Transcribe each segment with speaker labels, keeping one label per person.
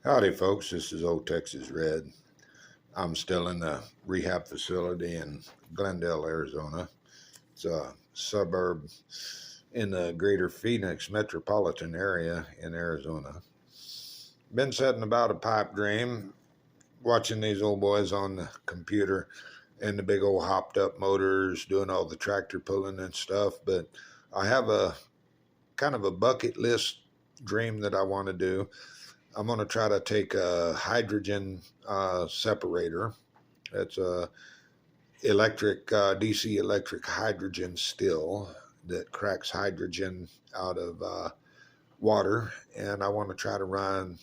Speaker 1: Howdy, folks. This is Old Texas Red. I'm still in the rehab facility in Glendale, Arizona. It's a suburb in the greater Phoenix metropolitan area in Arizona. Been sitting about a pipe dream, watching these old boys on the computer and the big old hopped up motors doing all the tractor pulling and stuff. But I have a kind of a bucket list dream that I want to do. I'm going to try to take a hydrogen separator. It's a electric DC electric hydrogen still that cracks hydrogen out of water, and I want to try to run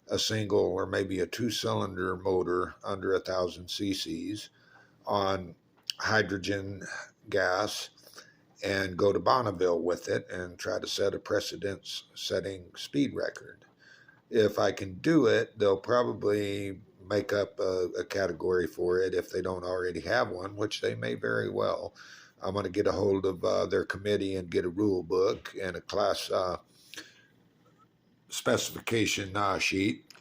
Speaker 1: a single or maybe a two-cylinder motor under 1,000 cc's on hydrogen gas and go to Bonneville with it and try to set a precedence-setting speed record. If I can do it, they'll probably make up a category for it if they don't already have one, which they may very well. I'm going to get a hold of their committee and get a rule book and a class specification sheet.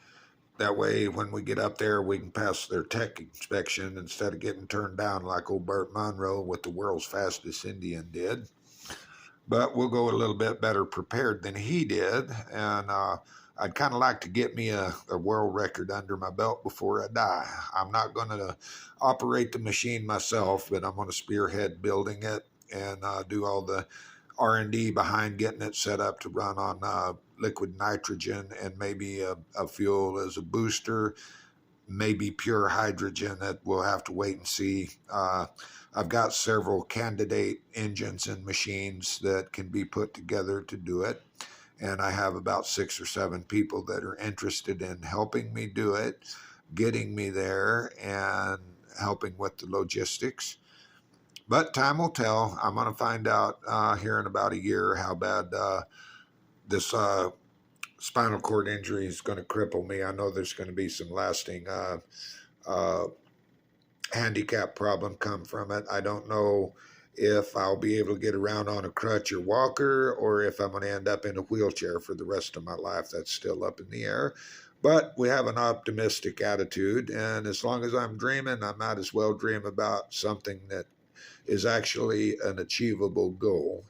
Speaker 1: That way, when we get up there, we can pass their tech inspection instead of getting turned down like old Burt Monroe with the world's fastest Indian did. But we'll go a little bit better prepared than he did. And I'd kind of like to get me a world record under my belt before I die. I'm not going to operate the machine myself, but I'm going to spearhead building it and do all the R&D behind getting it set up to run on liquid nitrogen and maybe a fuel as a booster, maybe pure hydrogen. That we'll have to wait and see. I've got several candidate engines and machines that can be put together to do it. And I have about 6 or 7 people that are interested in helping me do it, getting me there, and helping with the logistics. But time will tell. I'm going to find out here in about a year how bad this spinal cord injury is going to cripple me. I know there's going to be some lasting handicap problem come from it. I don't know if I'll be able to get around on a crutch or walker, or if I'm going to end up in a wheelchair for the rest of my life. That's still up in the air. But we have an optimistic attitude, and as long as I'm dreaming, I might as well dream about something that is actually an achievable goal.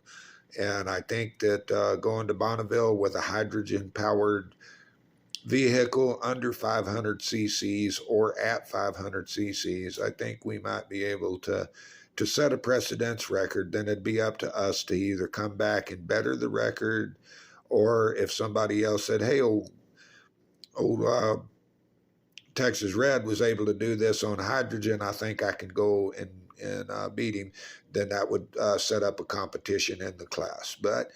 Speaker 1: And I think that going to Bonneville with a hydrogen-powered vehicle under 500 cc's or at 500 cc's, I think we might be able to set a precedence record. Then it'd be up to us to either come back and better the record, or if somebody else said, hey, old Texas Red was able to do this on hydrogen, I think I can go and beat him, then that would set up a competition in the class. But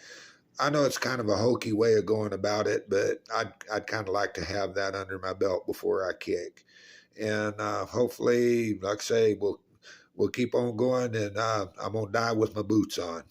Speaker 1: I know it's kind of a hokey way of going about it, but I'd kind of like to have that under my belt before I kick. And hopefully, like I say, we'll keep on going, and I'm gonna die with my boots on.